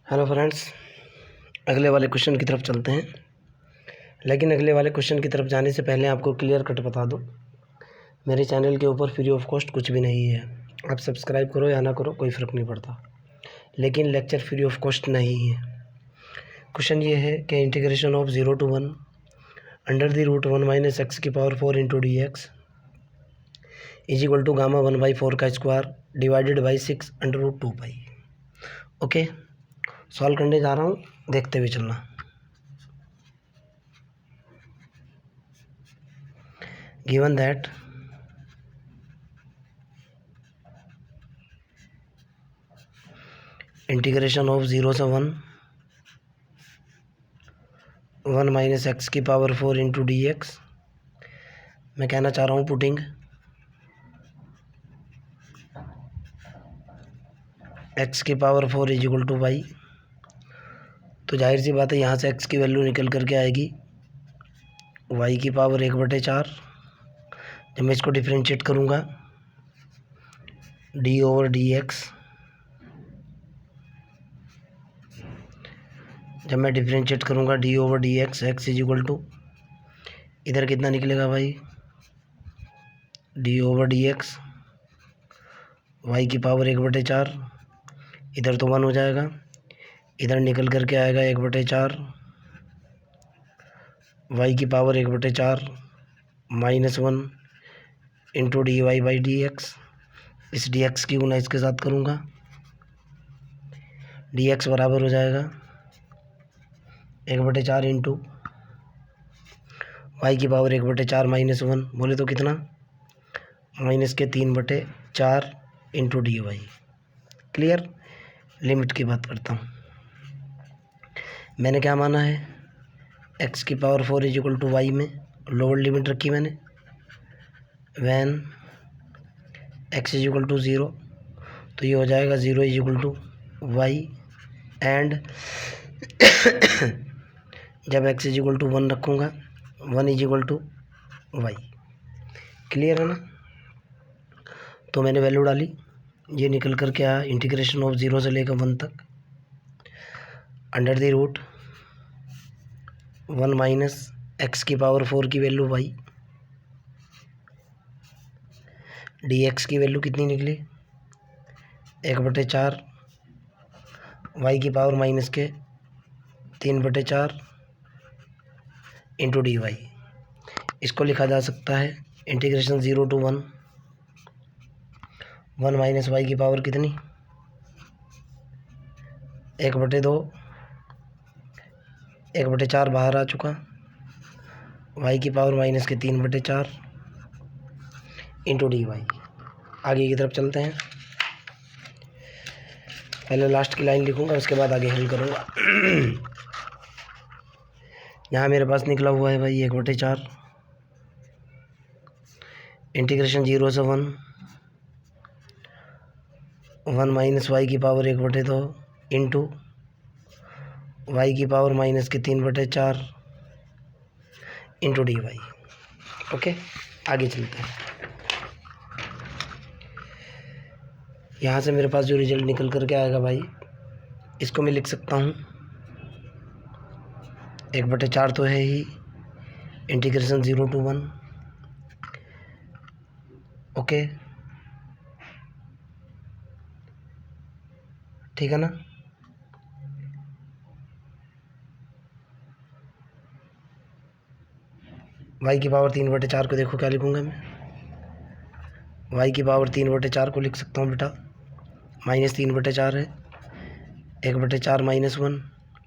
Hello friends, अगले वाले question की तरफ चलते हैं। लेकिन अगले वाले क्वेश्चन की तरफ जाने से पहले आपको क्लियर कट बता दूं, मेरे चैनल के ऊपर फ्री ऑफ कॉस्ट कुछ भी नहीं है। आप सब्सक्राइब करो या ना करो, कोई फ़र्क नहीं पड़ता, लेकिन लेक्चर फ्री ऑफ कॉस्ट नहीं है। क्वेश्चन ये है कि integration of 0 to 1 under the root 1 minus x की power 4 into D x is equal to gamma 1/4 का square divided by 6 under root 2 pi. Okay, solve करने जा रहा हूँ, देखते हुए चलना। गिवन दैट इंटीग्रेशन ऑफ 0 से 1 माइनस एक्स की पावर 4 इंटू डी एक्स, मैं कहना चाह रहा हूँ पुटिंग एक्स की power 4 is equal to Y. तो जाहिर सी बात है, यहाँ से एक्स की वैल्यू निकल करके आएगी वाई की पावर 1/4। जब मैं इसको डिफ्रेंशिएट करूँगा डी ओवर डी एक्स, जब मैं डिफ्रेंशिएट करूँगा D over D X, X is equal to इधर कितना निकलेगा भाई, D over D X Y की पावर 1/4, इधर तो 1 हो जाएगा, इधर निकल करके आएगा 1/4 वाई की power 1/4 minus 1 into D Y by D X. इस डी एक्स की गुना इसके साथ करूँगा, डी एक्स बराबर हो जाएगा 1/4 इंटू वाई की पावर 1/4 माइनस 1, बोले तो कितना, माइनस के 3/4 into D Y. Clear. Limit की बात करता हूँ। मैंने क्या माना है, एक्स की power 4 is equal to Y में लोअर लिमिट रखी मैंने, when X is equal to 0, तो ये हो जाएगा 0 is equal to Y, and जब एक्स इज इक्वल टू 1 रखूँगा 1 is equal to Y. Clear है ना। तो मैंने वैल्यू डाली, ये निकल कर के आया इंटीग्रेशन ऑफ 0 से लेकर 1 तक under the root 1 minus x की पावर 4 की वैल्यू वाई, डी एक्स की वैल्यू कितनी निकली 1/4 वाई की पावर माइनस के 3/4 इंटू डी वाई। इसको लिखा जा सकता है इंटीग्रेशन 0 to 1 माइनस वाई की पावर कितनी 1/2, 1/4 बाहर आ चुका, वाई की पावर माइनस के 3/4 इंटू डी वाई। आगे की तरफ चलते हैं। पहले लास्ट की लाइन लिखूंगा, उसके बाद आगे हल करूंगा। यहाँ मेरे पास निकला हुआ है भाई 1/4 इंटीग्रेशन 0 से 1 माइनस वाई की पावर 1/2 इंटू वाई की पावर माइनस के 3/4 इंटू डी वाई। ओके, आगे चलते हैं। यहाँ से मेरे पास जो रिजल्ट निकल करके आएगा भाई, इसको मैं लिख सकता हूँ 1/4 तो है ही, इंटीग्रेशन 0 to 1। ओके, ठीक है ना। वाई की पावर 3/4 को देखो क्या लिखूँगा मैं, वाई की पावर 3/4 को लिख सकता हूँ बेटा, माइनस 3/4 है, 1/4 माइनस 1,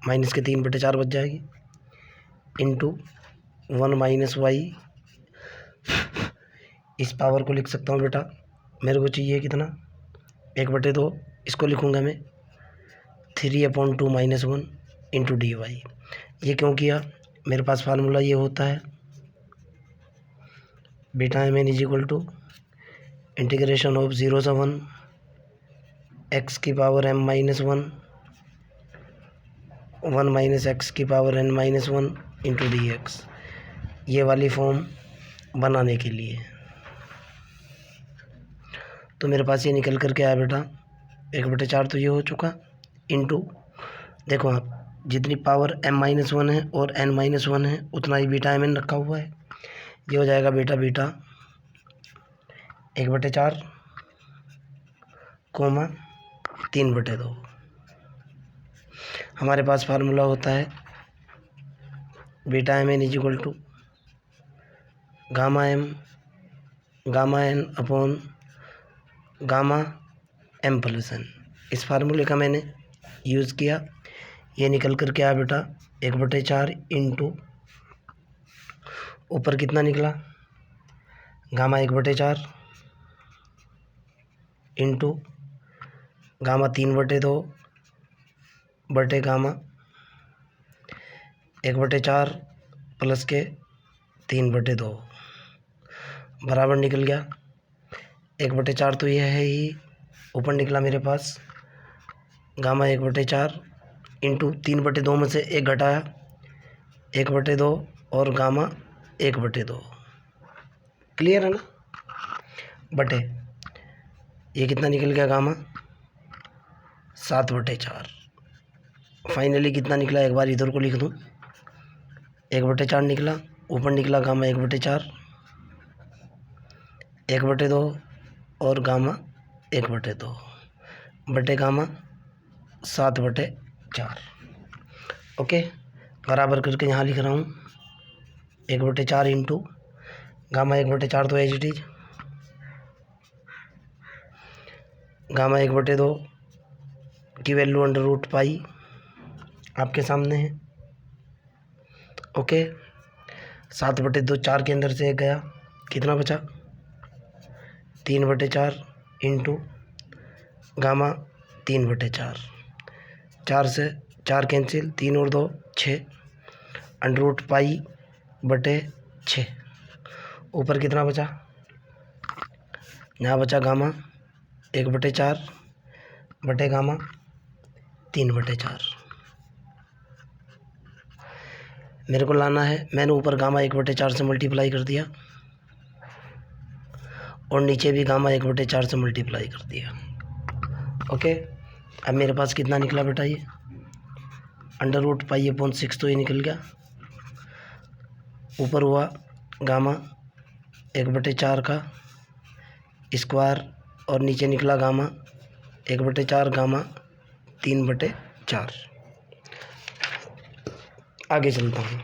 माइनस के 3/4 बच जाएगी, इंटू 1 माइनस वाई। इस पावर को लिख सकता हूँ बेटा, मेरे को चाहिए कितना 1/2, इसको लिखूँगा मैं 3/2 माइनस 1 इंटू डी वाई। ये क्यों किया, मेरे पास फार्मूला ये होता है beta M N is equal to integration of 0 से 1 एक्स की power m minus 1 minus x की power n minus 1 into D x. ये वाली फॉर्म बनाने के लिए तो मेरे पास ये निकल करके आया बेटा 1/4, तो ये हो चुका, इंटू देखो आप, जितनी पावर m-1 है और n-1 है उतना ही बीटा mn रखा हुआ है। ये हो जाएगा बीटा बीटा 1/4 कोमा 3/2। हमारे पास फार्मूला होता है beta mn is to gamma n upon gamma m+n। इस फार्मूले का मैंने यूज़ किया। ये निकल कर क्या बेटा 1/4 इंटू ऊपर कितना निकला गामा 1/4 इंटू गामा 3/2 बटे गामा 1/4 प्लस के 3/2 बराबर निकल गया 1/4। तो यह है ही, ऊपर निकला मेरे पास गामा 1/4 इंटू 3/2 में से 1 घटाया 1/2 और गामा 1/2। क्लियर है ना? बटे ये कितना निकल गया गामा 7/4। फाइनली कितना निकला, एक बार इधर को लिख दूँ, 1/4 निकला, ऊपर निकला गामा 1/4 1/2 और गामा 1/2 बटे गामा 7/4। ओके, बराबर करके यहाँ लिख रहा हूँ 1/4 इंटू गामा 1/4 तो एज इट इज गामा 1/2 की वैल्यू √पाई आपके सामने है। ओके, 7/2 4 के अंदर से 1 गया, कितना बचा 3/4 इंटू गामा 3/4। 4 से 4 कैंसिल, 3 और 2 6 √पाई बटे 6। ऊपर कितना बचा, यहाँ बचा गामा 1/4 बटे गामा 3/4। मेरे को लाना है, मैंने ऊपर गामा 1/4 से मल्टीप्लाई कर दिया और नीचे भी गामा 1/4 से मल्टीप्लाई कर दिया। ओके, अब मेरे पास कितना निकला बेटा, ये √पाई/6 तो ये निकल गया। ऊपर हुआ गामा 1/4 का स्क्वायर और नीचे निकला गामा 1/4 गामा 3/4। आगे चलता हूँ,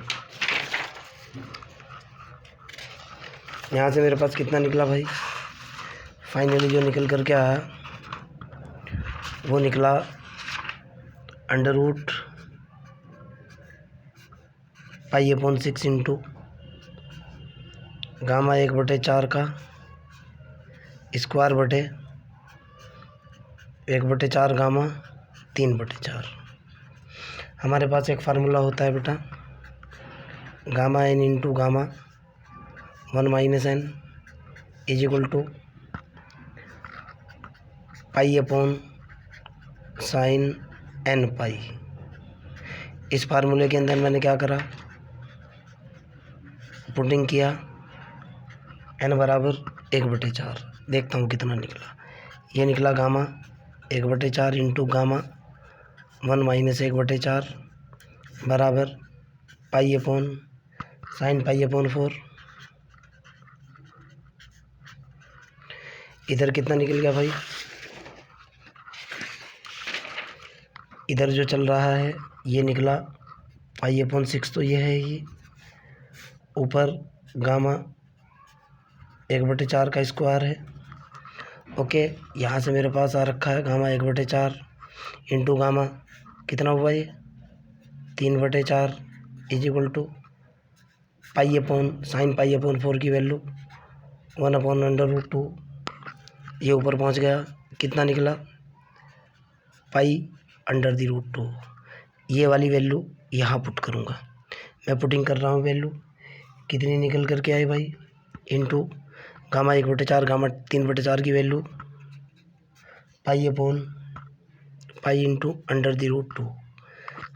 यहाँ से मेरे पास कितना निकला भाई, फाइनली जो निकल कर के आया वो निकला √पाई/6 इंटू गामा 1/4 का स्क्वायर बटे 1/4 गामा 3/4। हमारे पास एक फार्मूला होता है बेटा gamma n into gamma 1-n is equal to पाई/sin n पाई। इस फार्मूले के अंदर मैंने क्या करा, पुटिंग किया n बराबर 1/4। देखता हूँ कितना निकला। ये निकला गामा 1/4 इंटू गामा 1-1/4 बराबर पाई/sin पाई/4। इधर कितना निकल गया भाई, इधर जो चल रहा है ये निकला पाई/6 तो ये है ही, ऊपर गामा 1/4 का स्क्वायर है। ओके, यहाँ से मेरे पास आ रखा है गामा 1/4 इंटू गामा कितना हुआ ये 3/4 इज इक्वल टू पाई/sin पाई/4 की वैल्यू 1/√2। ये ऊपर पहुँच गया, कितना निकला पाई/√2। ये वाली वैल्यू यहाँ पुट करूँगा, मैं पुटिंग कर रहा हूँ वैल्यू कितनी निकल करके आई भाई, इंटू गामा 1/4 गामा 3/4 की वैल्यू पाई इंटू √2।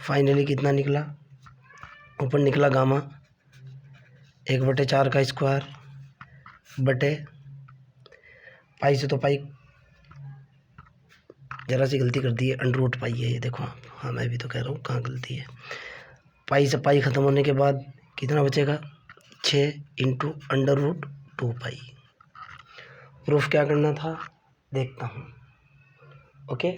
फाइनली कितना निकला, ऊपर निकला गामा 1/4 का स्क्वायर बटे पाई से तो पाई ज़रा सी गलती कर दी है, अंडर रूट पाई है ये, देखो आप। हाँ मैं भी तो कह रहा हूँ कहाँ गलती है। पाई से पाई ख़त्म होने के बाद कितना बचेगा, 6 इंटू अंडर रूट 2 पाई। प्रूफ क्या करना था देखता हूँ। ओके,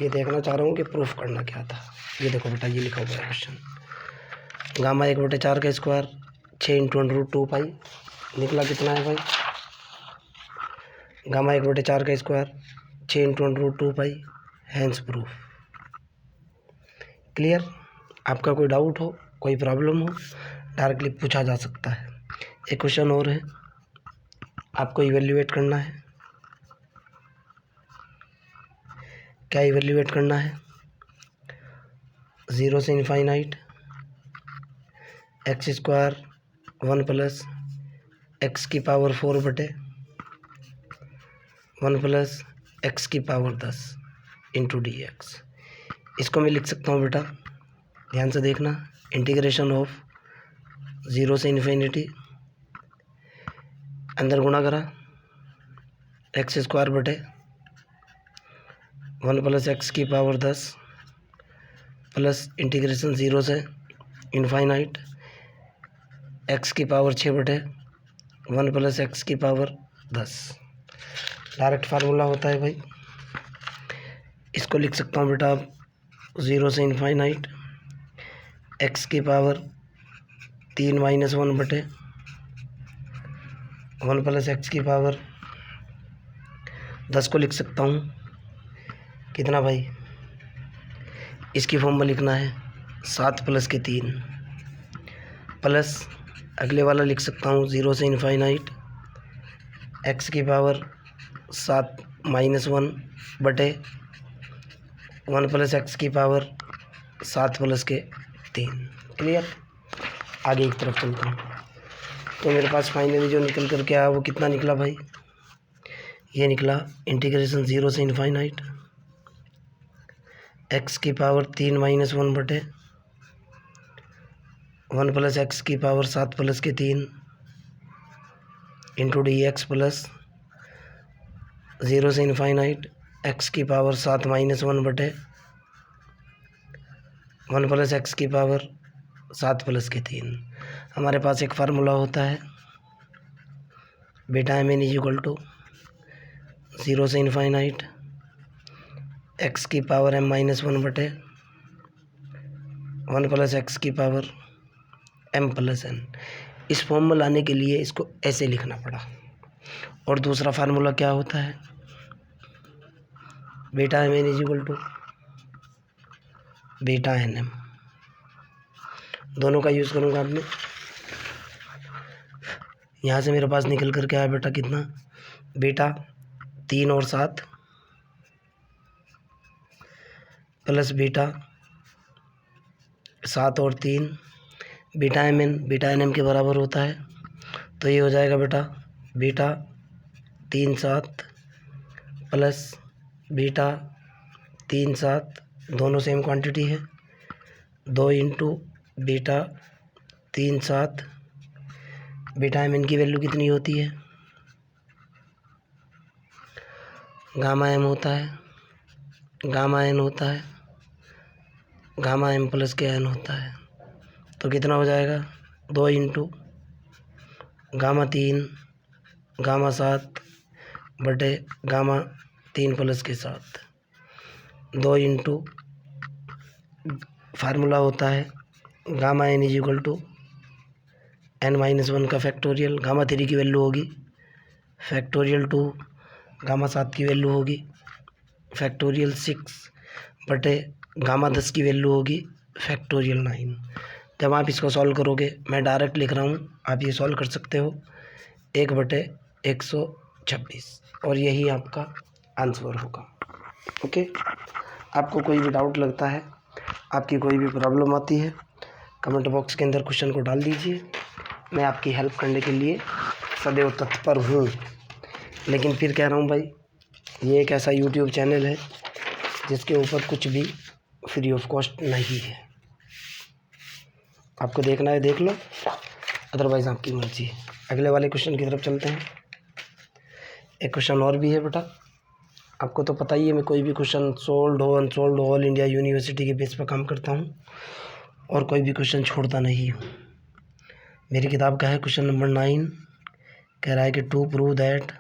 ये देखना चाह रहा हूँ कि प्रूफ करना क्या था। ये देखो बेटा, ये लिखा हुआ है क्वेश्चन। गामा 1/4 का स्क्वायर 6 इंटू अंडर रूट 2 पाई निकला कितना है भाई। गामा 1/4 का स्क्वायर 6 इंटू अंडर रूट 2 पाई, हैंस प्रूफ। क्लियर। आपका कोई डाउट हो, कोई प्रॉब्लम हो, डायरेक्टली पूछा जा सकता है। एक क्वेश्चन और है, आपको इवेल्युएट करना है। क्या इवेल्युएट करना है, 0 से infinite x square 1 plus X की पावर 4 बटे 1 प्लस एक्स की पावर 10 इंटू डी एक्स। इसको मैं लिख सकता हूँ बेटा, ध्यान से देखना, इंटीग्रेशन ऑफ 0 से इन्फिनिटी, अंदर गुणा करा एक्स स्क्वायर बटे 1 प्लस एक्स की पावर 10 प्लस इंटीग्रेशन 0 से इनफाइनाइट एक्स की पावर 6 बटे 1 प्लस एक्स की पावर 10। डायरेक्ट फार्मूला होता है भाई। इसको लिख सकता हूँ बेटा, 0 से इनफाइनाइट एक्स की पावर 3 माइनस 1 बटे 1 प्लस एक्स की पावर 10 को लिख सकता हूँ कितना भाई, इसकी फॉर्म में लिखना है 7 प्लस के 3 प्लस अगले वाला लिख सकता हूँ 0 से इनफाइनाइट एक्स की पावर 7 माइनस 1 बटे 1 प्लस एक्स की पावर 7 प्लस के 3। क्लियर। आगे एक तरफ चलता हूँ, तो मेरे पास फाइनली जो निकल कर के आया वो कितना निकला भाई, ये निकला इंटीग्रेशन 0 से इनफाइनाइट एक्स की पावर 3 माइनस 1 बटे 1 प्लस एक्स की पावर 7 प्लस के 3 इंटू डी एक्स प्लस 0 से इनफाइनाइट एक्स की पावर 7 माइनस 1 बटे 1 प्लस एक्स की पावर 7 प्लस के 3। हमारे पास एक फार्मूला होता है, beta M N is equal to 0 से इनफाइनाइट एक्स की पावर m माइनस 1 बटे 1 प्लस एक्स की पावर m प्लस n। इस फॉर्म में लाने के लिए इसको ऐसे लिखना पड़ा। और दूसरा फार्मूला क्या होता है, beta M N is equal to beta N M. दोनों का यूज़ करूँगा आपने। यहाँ से मेरे पास निकल कर के आया बेटा कितना, बीटा 3 और 7 प्लस बीटा 7 और 3 बीटा एम एन के बराबर होता है। तो ये हो जाएगा बेटा बीटा 3 7 प्लस बीटा 3 7, दोनों सेम क्वांटिटी है, 2 into beta 3 7। Beta M N की वैल्यू कितनी होती है, गामा एम होता है, गामा एन होता है, गामा एम प्लस के एन होता है। तो कितना हो जाएगा, 2 इंटू गामा 3 गामा 7 बटे गामा 3 प्लस के 7। 2 इंटू फार्मूला होता है gamma N is equal to n minus 1 का फैक्टोरियल। गामा 3 की वैल्यू होगी फैक्टोरियल 2, गामा 7 की वैल्यू होगी फैक्टोरियल 6 बटे गामा 10 की वैल्यू होगी फैक्टोरियल 9। जब आप इसको सॉल्व करोगे, मैं डायरेक्ट लिख रहा हूँ, आप ये सॉल्व कर सकते हो, 1/126 और यही आपका आंसर होगा। ओके, आपको कोई भी डाउट लगता है, आपकी कोई भी प्रॉब्लम आती है, कमेंट बॉक्स के अंदर क्वेश्चन को डाल दीजिए। मैं आपकी हेल्प करने के लिए सदैव तत्पर हूँ। लेकिन फिर कह रहा हूँ भाई, ये एक ऐसा यूट्यूब चैनल है जिसके ऊपर कुछ भी फ्री ऑफ कॉस्ट नहीं है। आपको देखना है देख लो, अदरवाइज़ आपकी मर्जी है। अगले वाले क्वेश्चन की तरफ चलते हैं। एक क्वेश्चन और भी है बेटा, आपको तो पता ही है, मैं कोई भी क्वेश्चन सोल्ड हो अनसोल्ड हो ऑल इंडिया यूनिवर्सिटी के बेस पर काम करता हूँ और कोई भी क्वेश्चन छोड़ता नहीं हूँ। मेरी किताब का है क्वेश्चन नंबर 9, कह रहा है कि टू प्रूव दैट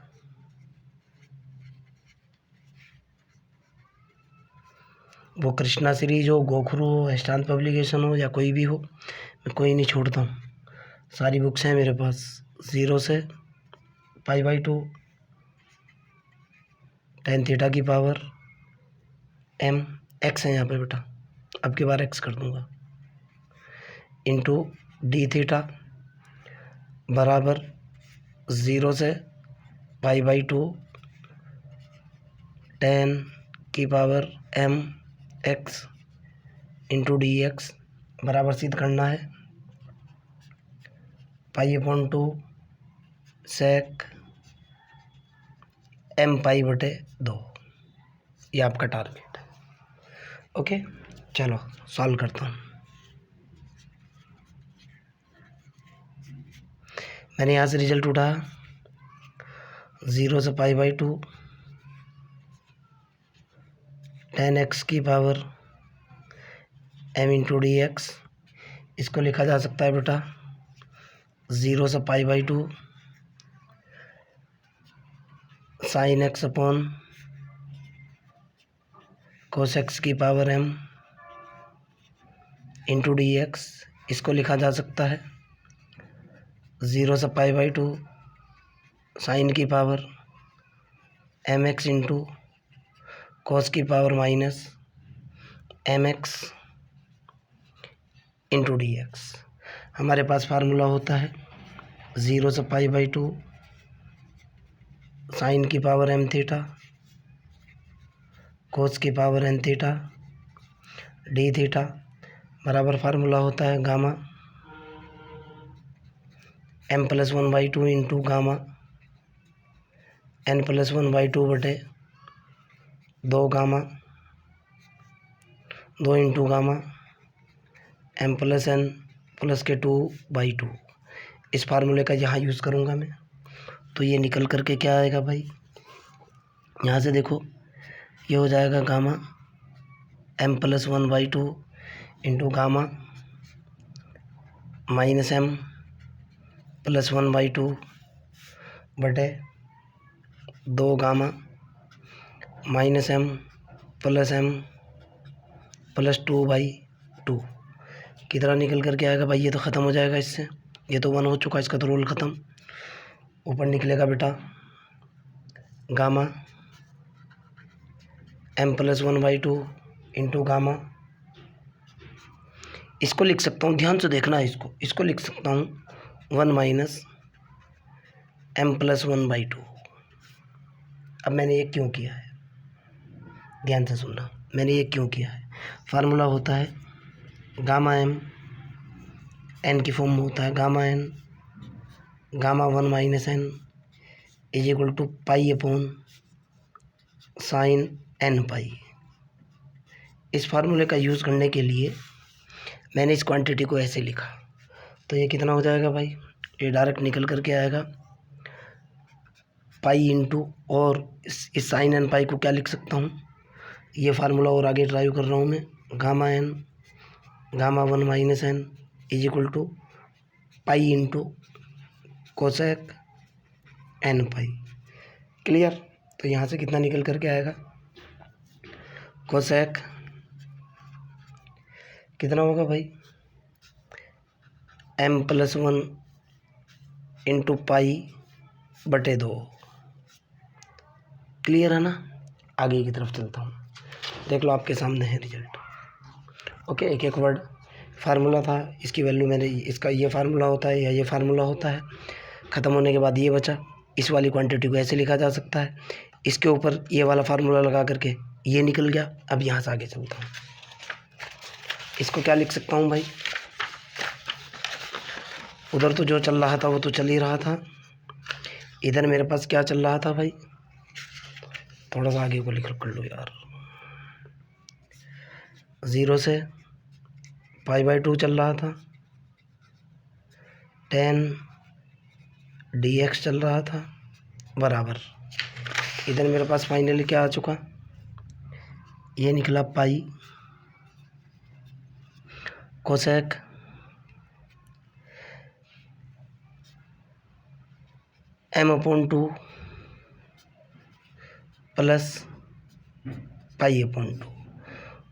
वो कृष्णा सीरीज हो, गोखरू हो, हिस्टान पब्लिकेशन हो या कोई भी हो, मैं कोई नहीं छोड़ता हूँ। सारी बुक्स हैं मेरे पास 0 से π/2 tan थीटा की पावर m x है यहाँ पे बेटा, अब की बार x कर दूँगा, इंटू डी थीटा बराबर 0 से π/2 tan की power m x into D x बराबर सिद्ध करना है π/2 sec m π/2। ये आपका टारगेट है। ओके, चलो सॉल्व करता हूँ। मैंने यहाँ से रिजल्ट उठाया 0 से π/2 tan x की power m into D x. इसको लिखा जा सकता है बेटा 0 से π/2 sin x upon cos x की power m into D x. इसको लिखा जा सकता है 0 से π/2 साइन की power m x into cos की power minus m x into D x. हमारे पास फार्मूला होता है 0 से π/2 साइन की पावर m थीटा कोस की power n theta D theta बराबर फार्मूला होता है gamma m+1/2 into gamma n+1/2 बटे 2 gamma 2 into gamma m+n plus के 2/2। इस फार्मूले का यहाँ यूज़ करूँगा मैं, तो ये निकल करके क्या आएगा भाई, यहाँ से देखो ये हो जाएगा gamma m+1/2 into gamma -m+1/2 बटे 2 गामा -m+m+2/2 की तरह निकल करके आएगा भाई। ये तो ख़त्म हो जाएगा इससे, ये तो 1 हो चुका, इसका तो रोल ख़त्म। ऊपर निकलेगा बेटा गामा m+1/2 इंटू गामा, इसको लिख सकता हूँ, ध्यान से देखना है इसको लिख सकता हूँ 1 माइनस m+1/2। अब मैंने ये क्यों किया है, ध्यान से सुनना, मैंने ये क्यों किया है। फार्मूला होता है गामा m n की फॉर्म में होता है gamma n gamma 1 minus n is equal to π/sin n π। इस फार्मूले का यूज़ करने के लिए मैंने इस क्वांटिटी को ऐसे लिखा, तो ये कितना हो जाएगा भाई, ये डायरेक्ट निकल करके आएगा पाई इंटू, और इस साइन n पाई को क्या लिख सकता हूँ, ये फार्मूला और आगे ड्राइव कर रहा हूँ मैं, gamma n gamma 1 minus n is equal to pi into cosec n pi. Clear. तो यहाँ से कितना निकल करके आएगा, कोसेक कितना होगा भाई, m+1 इंटू π/2। क्लियर है ना। आगे की तरफ चलता हूँ, देख लो आपके सामने है रिजल्ट। ओके, एक एक वर्ड फार्मूला था, इसकी वैल्यू मैंने, इसका ये फार्मूला होता है या ये फार्मूला होता है, ख़त्म होने के बाद ये बचा। इस वाली क्वांटिटी को ऐसे लिखा जा सकता है, इसके ऊपर ये वाला फार्मूला लगा करके ये निकल गया। अब यहाँ से आगे चलता हूँ, इसको क्या लिख सकता हूँ भाई, उधर तो जो चल रहा था वो तो चल ही रहा था, इधर मेरे पास क्या चल रहा था भाई, थोड़ा सा आगे को लिख कर लो यार। 0 से π/2 चल रहा था, tan dx चल रहा था, बराबर इधर मेरे पास फाइनली क्या आ चुका, ये निकला पाई कोसेक m/2 प्लस पाई/2।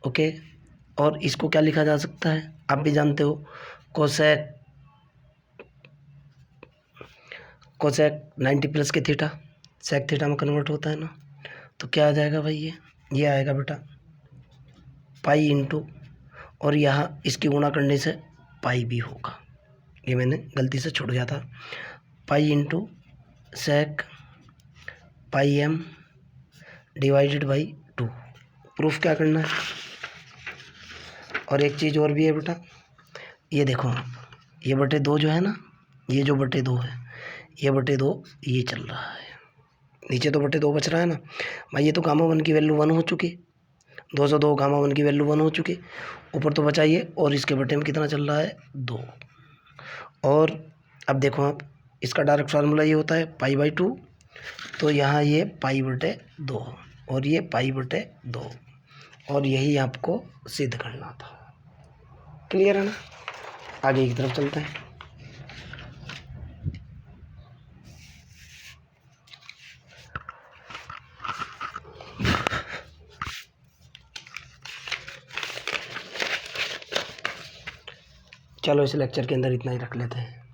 ओके, और इसको क्या लिखा जा सकता है, आप भी जानते हो, कोसेक 90 प्लस के थीटा सेक थीटा में कन्वर्ट होता है ना, तो क्या आ जाएगा भाई, ये आएगा बेटा पाई इंटू, और यहाँ इसकी गुणा करने से पाई भी होगा, ये मैंने गलती से छूट गया था, pi into sec pi m divided by 2। Proof क्या करना है, और एक चीज़ और भी है बेटा, ये देखो आप, ये बटे 2 जो है ना, ये जो बटे 2 है, ये बटे 2 ये चल रहा है, नीचे तो बटे 2 बच रहा है ना भाई, ये तो गामा 1 की वैल्यू 1 हो चुकी, 202 गामा 1 की वैल्यू 1 हो चुकी, ऊपर तो बचा ये, और इसके बटे में कितना चल रहा है 2। और अब देखो आप, इसका डायरेक्ट फार्मूला ये होता है पाई/2, तो यहाँ ये पाई/2 और ये पाई/2, और यही आपको सिद्ध करना था। क्लियर है ना, आगे की तरफ चलते हैं। चलो इस लेक्चर के अंदर इतना ही रख लेते हैं।